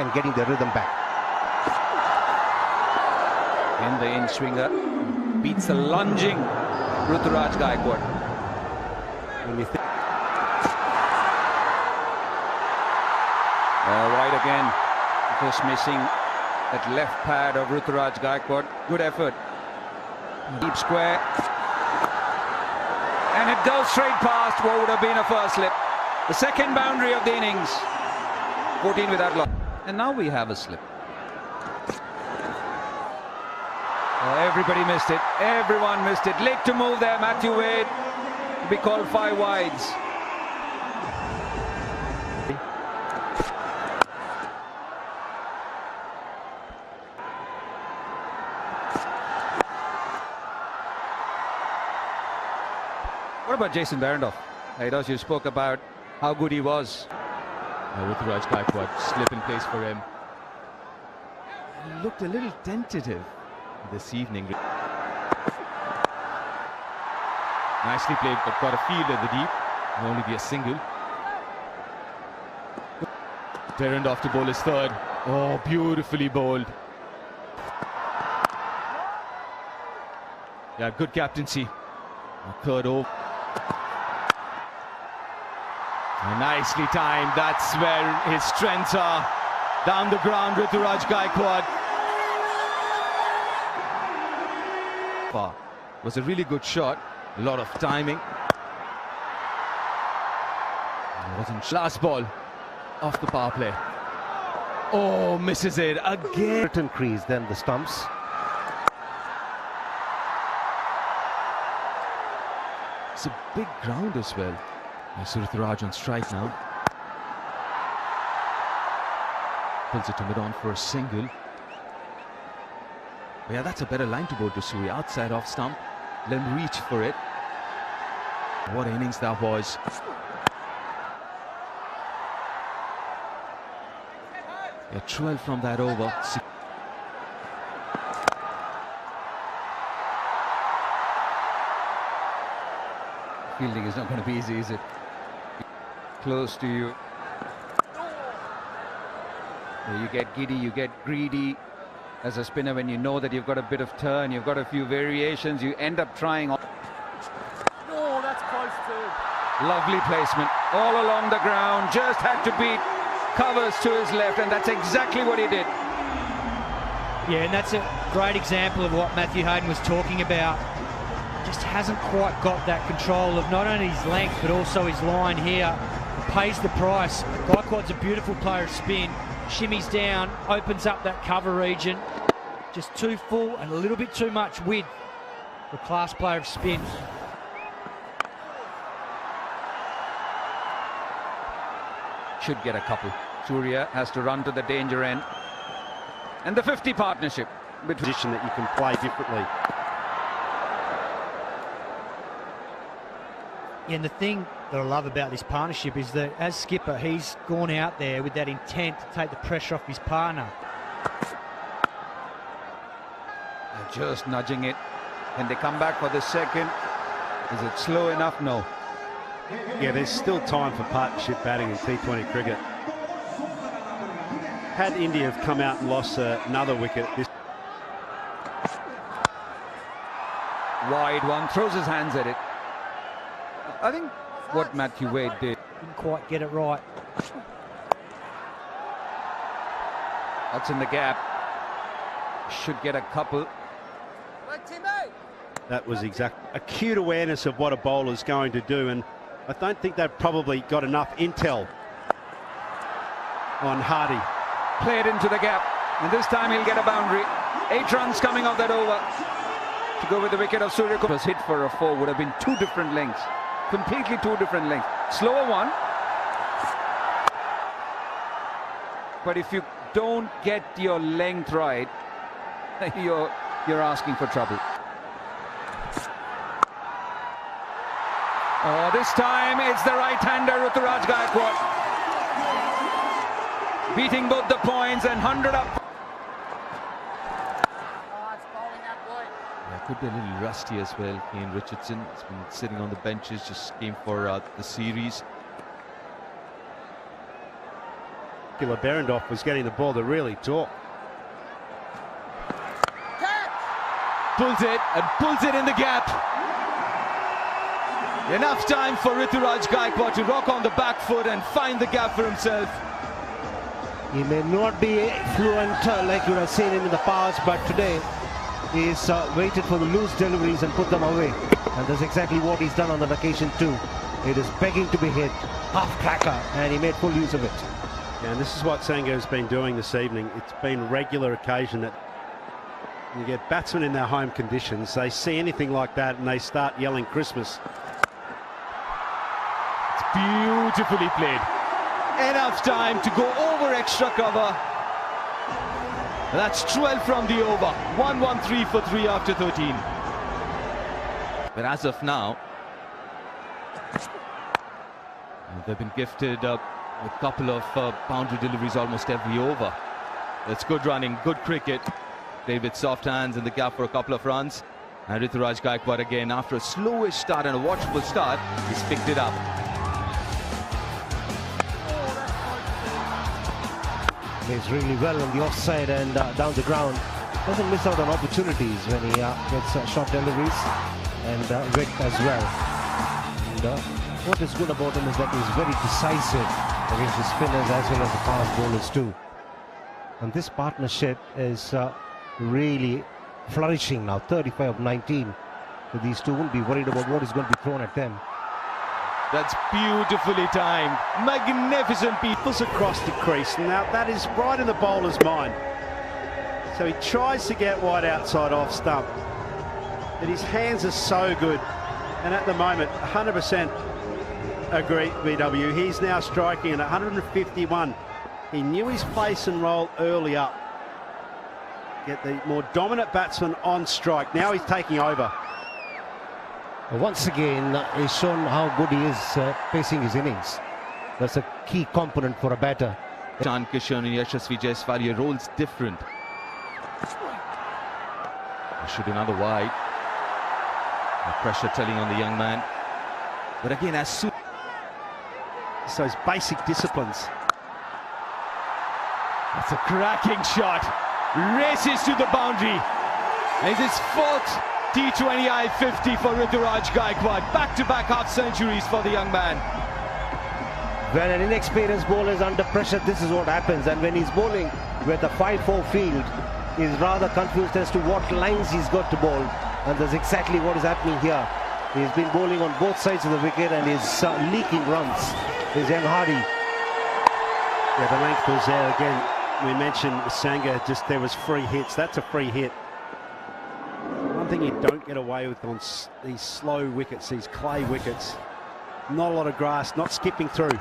and getting the rhythm back. In the in swinger, beats the lunging Ruturaj Gaikwad. Wide again, just missing that left pad of Ruturaj Gaikwad. Good effort. Deep square. And it goes straight past what would have been a first slip. The second boundary of the innings. 14 without loss. And now we have a slip. Everybody missed it. Everyone missed it. Late to move there. Matthew Wade to be called 5 wides. What about Jason Behrendorff? Aidos, you spoke about how good he was. Ruturaj Gaikwad, slip in place for him. He looked a little tentative this evening. Nicely played, but got a field at the deep. Will only be a single. Behrendorff to bowl his third. Oh, beautifully bowled. Yeah, good captaincy. A third over. Nicely timed. That's where his strengths are. Down the ground, Ruturaj Gaikwad. It was a really good shot. A lot of timing. It wasn't last ball off the power play. Oh, misses it again. Certain crease than the stumps. It's a big ground as well. Ruturaj on strike now. Pulls it to mid-on for a single. But yeah, that's a better line to bowl to Suri. Outside off stump. Let him reach for it. What innings that was. Yeah, 12 from that over. Fielding is not going to be easy, is it? Close to you. You get giddy, you get greedy as a spinner when you know that you've got a bit of turn, you've got a few variations, you end up trying. Oh, that's close too. Lovely placement all along the ground, just had to beat covers to his left, and that's exactly what he did. Yeah, and that's a great example of what Matthew Hayden was talking about. Just hasn't quite got that control of not only his length but also his line here. Pays the price. Gaikwad's a beautiful player of spin. Shimmies down, opens up that cover region. Just too full and a little bit too much width for a class player of spin. Should get a couple. Surya has to run to the danger end. And the 50 partnership. Position that you can play differently. Yeah, and the thing that I love about this partnership is that as skipper, he's gone out there with that intent to take the pressure off his partner. They're just nudging it. Can they come back for the second? Is it slow enough? No. Yeah, there's still time for partnership batting in T20 cricket. Had India have come out and lost another wicket, this Wide one, throws his hands at it. I think what Matthew Wade did. Didn't quite get it right. That's in the gap. Should get a couple. that was acute awareness of what a bowler's going to do, and I don't think they've probably got enough intel on Hardy. Played into the gap, and this time he'll get a boundary. 8 runs coming off that over to go with the wicket of Surya Kumar. Was hit for a 4, would have been 2 different lengths. Completely 2 different lengths. Slower one. But if you don't get your length right, you're asking for trouble. Oh, this time it's the right-hander Ruturaj Gaikwad. Beating both the points and 100 up. Could be a little rusty as well. Kane Richardson has been sitting on the benches, just came for the series. popular. Berendorf was getting the ball to really talk. Pulls it in the gap. Enough time for Ruturaj Gaikwad to rock on the back foot and find the gap for himself. He may not be fluent like you have seen him in the past, but today he's waited for the loose deliveries and put them away. And that's exactly what he's done on that occasion too. It is begging to be hit, half cracker, and he made full use of it. Yeah, and this is what Sangha has been doing this evening. It's been regular occasion that you get batsmen in their home conditions. They see anything like that and they start yelling Christmas. It's beautifully played. Enough time to go over extra cover. That's 12 from the over. 1-1-3 for 3 after 13. But as of now, they've been gifted a couple of boundary deliveries almost every over. That's good running, good cricket. Played with soft hands in the gap for a couple of runs. And Ruturaj Gaikwad again, after a slowish start and a watchful start, he's picked it up. Plays really well on the offside and down the ground. Doesn't miss out on opportunities when he gets short deliveries and width as well. And what is good about him is that he's very decisive against the spinners as well as the fast bowlers too. And this partnership is really flourishing now. 35 of 19. So these two won't be worried about what is going to be thrown at them. That's beautifully timed. Magnificent People's across the crease. Now that is right in the bowler's mind. So he tries to get wide outside off stump. But his hands are so good. And at the moment, 100% agree, BW. He's now striking at 151. He knew his place and role earlier. Get the more dominant batsman on strike. Now he's taking over. Once again, he's shown how good he is pacing his innings. That's a key component for a batter. Ishan Kishan and Yashasvi Jaiswal, your role's different. Should another wide. The pressure telling on the young man. But again, as soon It's those basic disciplines. That's a cracking shot. Races to the boundary. It's his fourth T20I 50 for Ruturaj Gaikwad. Back-to-back half centuries for the young man. When an inexperienced bowler is under pressure, this is what happens. And when he's bowling with a 5-4 field, he's rather confused as to what lines he's got to bowl. And that's exactly what is happening here. He's been bowling on both sides of the wicket and he's leaking runs. He's young Hardy. Yeah, the length was there again. We mentioned Sangha, just there was free hits. That's a free hit. One thing you don't get away with on these slow wickets, these clay wickets, not a lot of grass, not skipping through.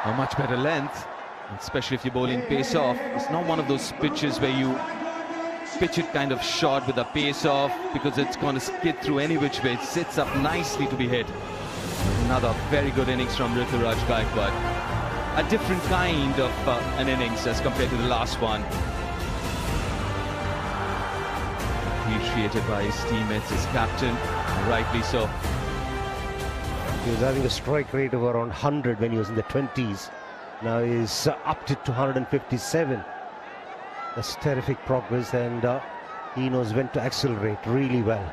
A much better length, especially if you're bowling pace off. It's not one of those pitches where you pitch it kind of short with a pace off because it's going to skid through any which way. It sits up nicely to be hit. Another very good innings from Ruturaj Gaikwad. A different kind of an innings as compared to the last one. Appreciated by his teammates, his captain, and rightly so. He was having a strike rate of around 100 when he was in the 20s. Now he's upped it to 157. That's terrific progress, and he knows when to accelerate really well.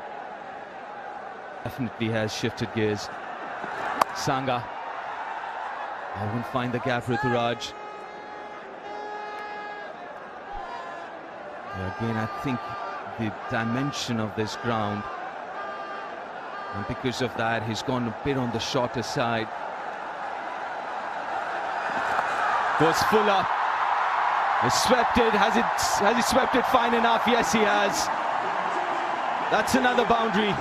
Definitely has shifted gears. Sangha. I won't find the gap, Ruturaj. Again, I think the dimension of this ground, and because of that, he's gone a bit on the shorter side. Goes Fuller. He's swept it. Has he swept it fine enough? Yes, he has. That's another boundary.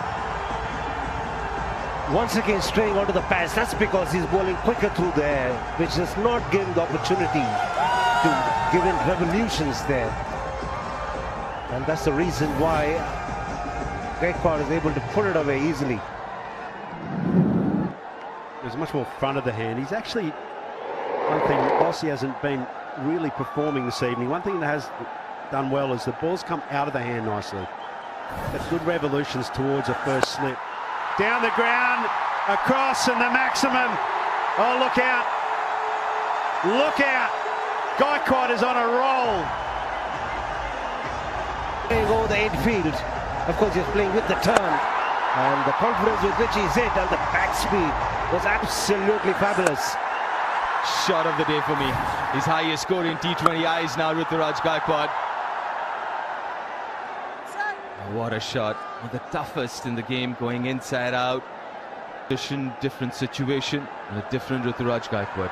Once again straying onto the pads. That's because he's bowling quicker through the air, which does not give him the opportunity to give him revolutions there. And that's the reason why Gaikwad is able to put it away easily. There's much more front of the hand. He's actually, one thing, whilst he hasn't been really performing this evening, one thing that has done well is the ball's come out of the hand nicely. Got good revolutions towards a first slip. Down the ground, across, and the maximum. Oh, look out. Look out! Gaikwad is on a roll. Playing over the infield. Of course, he's playing with the turn. And the confidence with which he's hit and the back speed was absolutely fabulous. Shot of the day for me. His highest score in T20 eyes now, Ruturaj Gaikwad. What a shot. One of the toughest in the game, going inside out. Different situation and a different Ruturaj Gaikwad.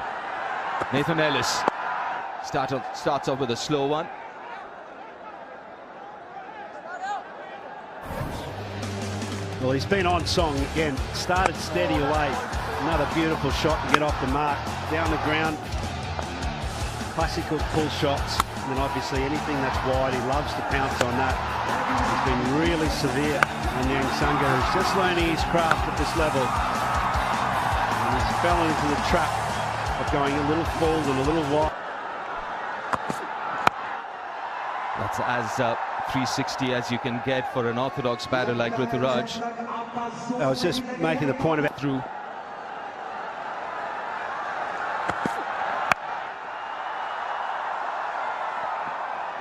Nathan Ellis starts off with a slow one. Well, he's been on song again. Started steady away. Another beautiful shot to get off the mark. Down the ground. Classical pull shots. And then obviously anything that's wide, he loves to pounce on that. He's been really severe. And Yang Sangha is just learning his craft at this level. And he's fell into the trap of going a little full and a little wide. That's as 360 as you can get for an orthodox batter like Ruturaj. I was just making the point about Through.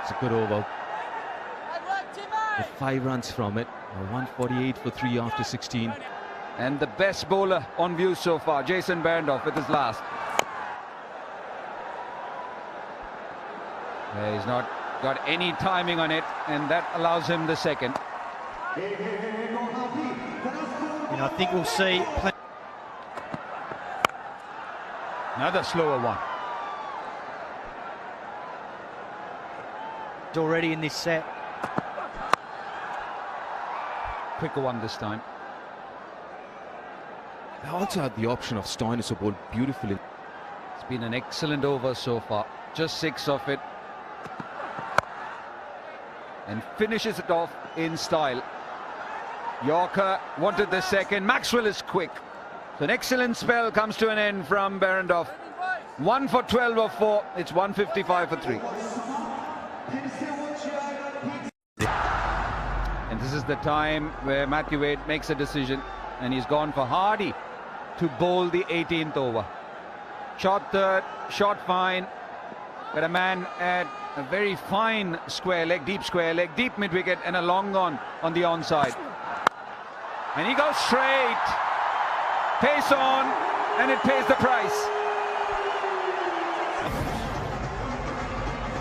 It's a good over. With 5 runs from it. 148 for 3 after 16. And the best bowler on view so far, Jason Behrendorff, with his last. He's not got any timing on it, and that allows him the second. I think we'll see Another slower one. already in this set. Quicker one this time. They also had the option of Stoinis ball beautifully. It's been an excellent over so far. Just 6 of it. And finishes it off in style. Yorker wanted the second. Maxwell is quick. So an excellent spell comes to an end from Behrendorff. 1 for 12 of 4. It's 155 for 3. And this is the time where Matthew Wade makes a decision. And he's gone for Hardy to bowl the 18th over. Shot third, shot fine. But a man at a very fine square leg, deep mid-wicket, and a long on the onside. And he goes straight. Pace on, and it pays the price.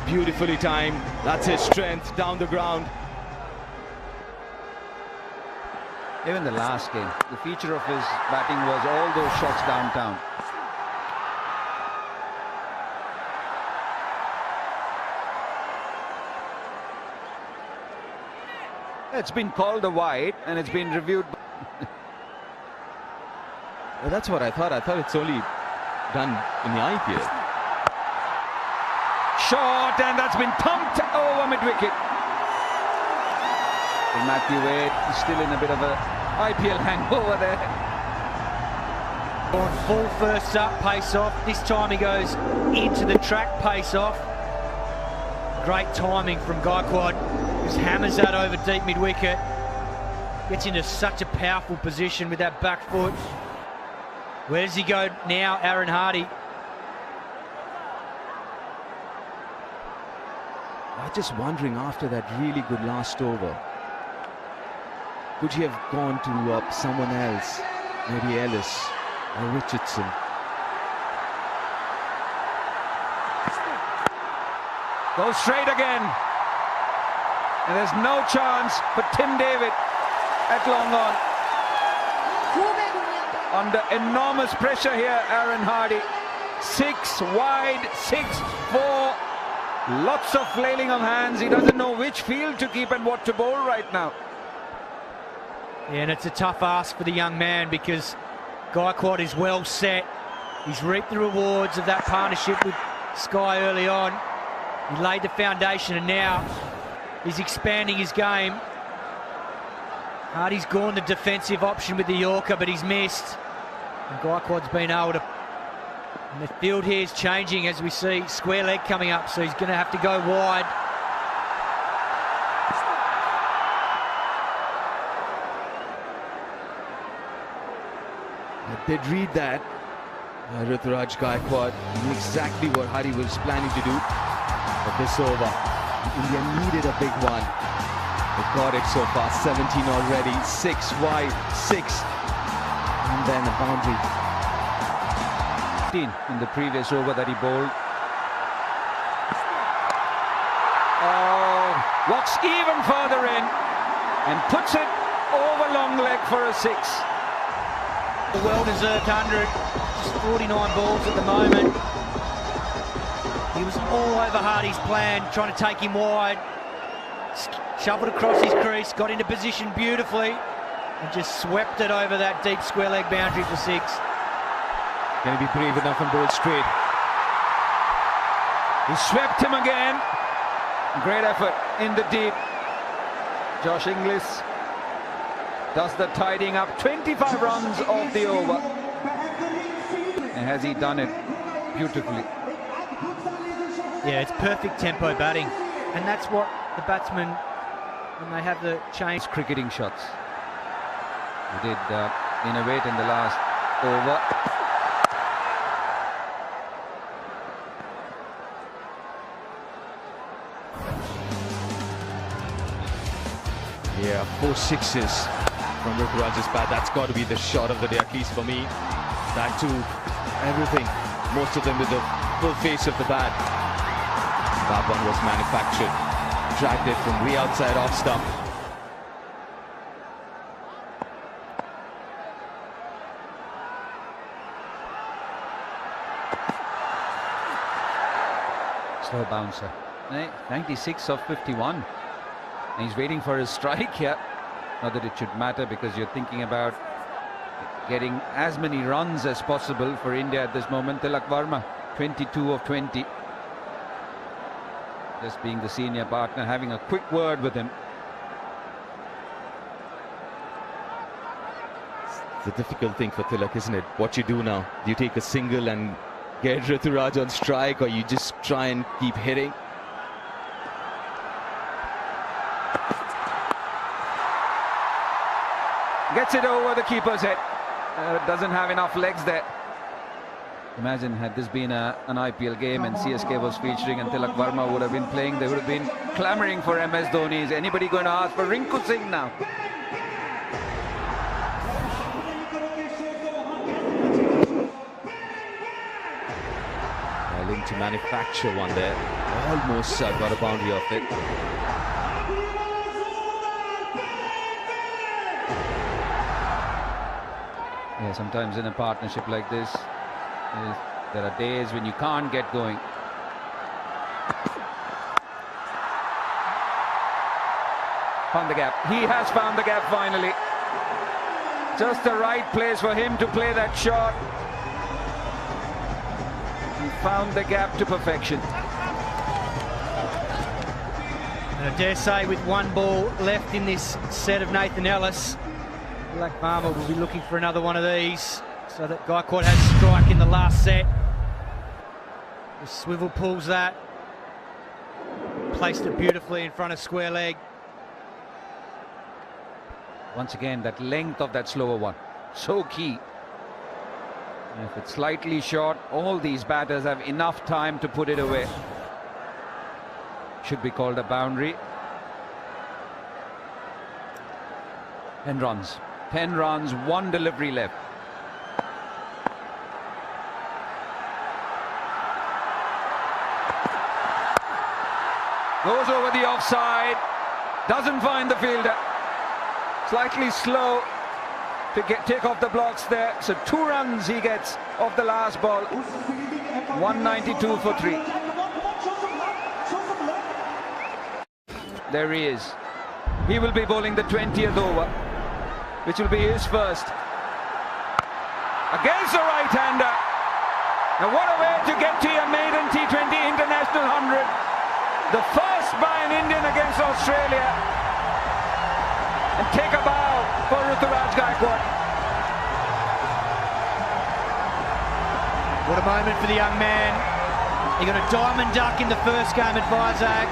Beautifully timed. That's his strength down the ground. Even the last game, the feature of his batting was all those shots downtown. It's been called a wide, and it's been reviewed. Well, that's what I thought. I thought it's only done in the IPL. Short, and that's been pumped over mid-wicket. And Matthew Wade is still in a bit of a IPL hangover there. Full first up, pace off. This time he goes into the track, pace off. Great timing from Gaikwad. Just hammers that over deep mid-wicket. Gets into such a powerful position with that back foot. Where does he go now, Aaron Hardy? I'm just wondering, after that really good last over, could he have gone to someone else? Maybe Ellis or Richardson. Goes straight again. And there's no chance for Tim David at long on. Under enormous pressure here, Aaron Hardy. 6 wide, 6-4. Lots of flailing of hands. He doesn't know which field to keep and what to bowl right now. Yeah, and it's a tough ask for the young man because Gaikwad is well set. He's reaped the rewards of that partnership with Sky early on. He laid the foundation and now he's expanding his game. Hardy's gone the defensive option with the Yorker, but he's missed. And Gaikwad's been able to... And the field here is changing as we see square leg coming up, so he's going to have to go wide. I did read that. Ruturaj Gaikwad knew exactly what Hari was planning to do. But this over, India needed a big one. They've got it so far, 17 already, 6 wide, 6, and then a boundary. In the previous over that he bowled. Oh, walks even further in and puts it over long leg for a 6. A well-deserved 100, just 49 balls at the moment. He was all over Hardy's plan, trying to take him wide. Shuffled across his crease, got into position beautifully, and just swept it over that deep square leg boundary for 6. Can he be brave enough and bowl straight? He swept him again. Great effort in the deep. Josh Inglis does the tidying up. 25 runs off the over. And has he done it beautifully? Yeah, it's perfect tempo batting. And that's what the batsmen, when they have the change. Cricketing shots. He did innovate in the last over. Yeah, 4 sixes from Ruturaj's bat. That's got to be the shot of the day, at least for me. That too, everything. Most of them with the full face of the bat. That one was manufactured. Dragged it from way outside off stump. Slow bouncer. 96 of 51. And he's waiting for his strike here. Not that it should matter, because you're thinking about getting as many runs as possible for India at this moment. Tilak Varma, 22 of 20. Just being the senior partner, having a quick word with him. It's a difficult thing for Tilak, isn't it? What you do now? Do you take a single and get Ruturaj on strike, or you just try and keep hitting? Gets it over the keeper's head. Doesn't have enough legs there. Imagine had this been an IPL game and CSK was featuring and Tilak Varma would have been playing, they would have been clamoring for MS Dhoni. Is anybody going to ask for Rinku Singh now? Willing to manufacture one there. Almost got a boundary off it. Yeah, sometimes in a partnership like this, there are days when you can't get going. Found the gap. He has found the gap finally. Just the right place for him to play that shot. He found the gap to perfection. And I dare say with one ball left in this set of Nathan Ellis, Tilak Varma will be looking for another one of these, so that Gaikwad has strike in the last set. The swivel pulls that, placed it beautifully in front of square leg. Once again, that length of that slower one, so key. And if it's slightly short, all these batters have enough time to put it away. Should be called a boundary. 10 runs. 10 runs, 1 delivery left. Goes over the offside. Doesn't find the fielder. Slightly slow to take off the blocks there. So 2 runs he gets off the last ball. 192 for 3. There he is. He will be bowling the 20th over, which will be his first. Against the right-hander. Now what a way to get to your maiden T20 International 100. The first by an Indian against Australia. And take a bow for Ruturaj Gaikwad. What a moment for the young man. He got a diamond duck in the first game at Vizag,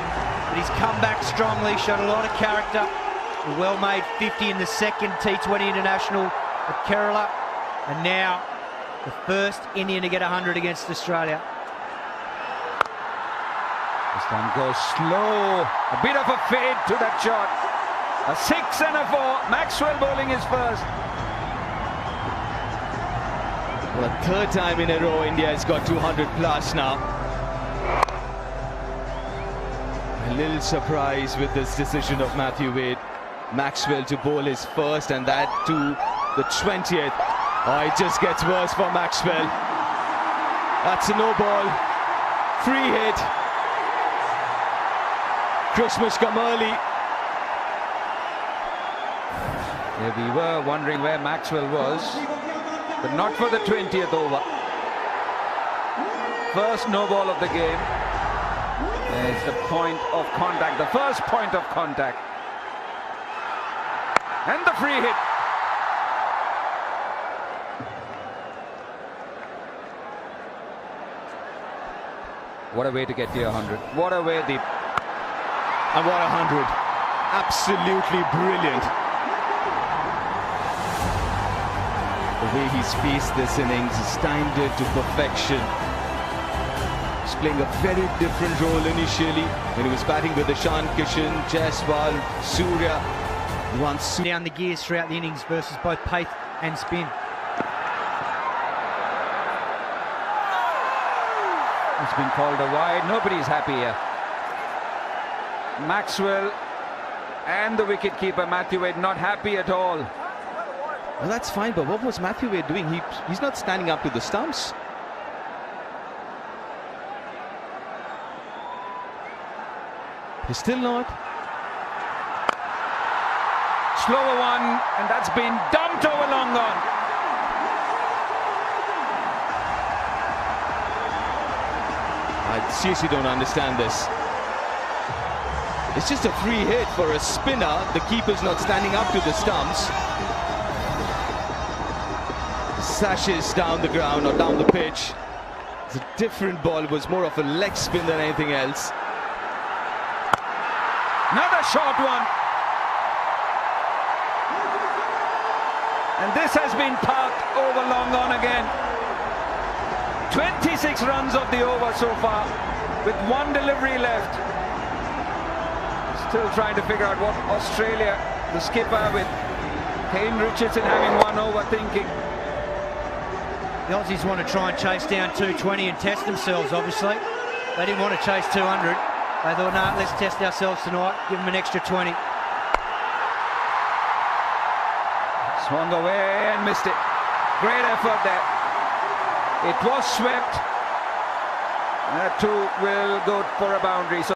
but he's come back strongly, showed a lot of character. A well-made 50 in the second T20 International at Kerala. And now The first Indian to get 100 against Australia. This time goes slow. A bit of a fade to that shot. A 6 and a 4. Maxwell bowling his first. Well, a third time in a row, India has got 200 plus now. A little surprise with this decision of Matthew Wade. Maxwell to bowl his first, and that to the 20th. Oh, it just gets worse for Maxwell. That's a no ball. Free hit. Christmas come early. Yeah, we were wondering where Maxwell was, but not for the 20th over. First no ball of the game. There's the point of contact, the first point of contact. And the free hit. What a way to get to 100. What a way, Deep. And what 100. Absolutely brilliant. The way he's faced this innings, he's timed it to perfection. He's playing a very different role initially when he was batting with Ishan Kishan, Jaiswal, Surya. He wants Down the gears throughout the innings versus both pace and spin. It's been called a wide. Nobody's happy here. Maxwell and the wicketkeeper Matthew Wade not happy at all. Well, that's fine, but what was Matthew Wade doing? He's not standing up to the stumps. He's still not. Slower one, and that's been dumped over long gone. I seriously don't understand this. It's just a free hit for a spinner. The keeper's not standing up to the stumps. Sashes down the ground or down the pitch. It's a different ball. It was more of a leg spin than anything else. Another short one. And this has been parked over long on again. 26 runs of the over so far, with one delivery left. Still trying to figure out what Australia, the skipper with Kane Richardson having one over, thinking. The Aussies want to try and chase down 220 and test themselves, obviously. They didn't want to chase 200. They thought, no, let's test ourselves tonight, give them an extra 20. Swung away and missed it. Great effort there. It was swept. That too will go for a boundary. So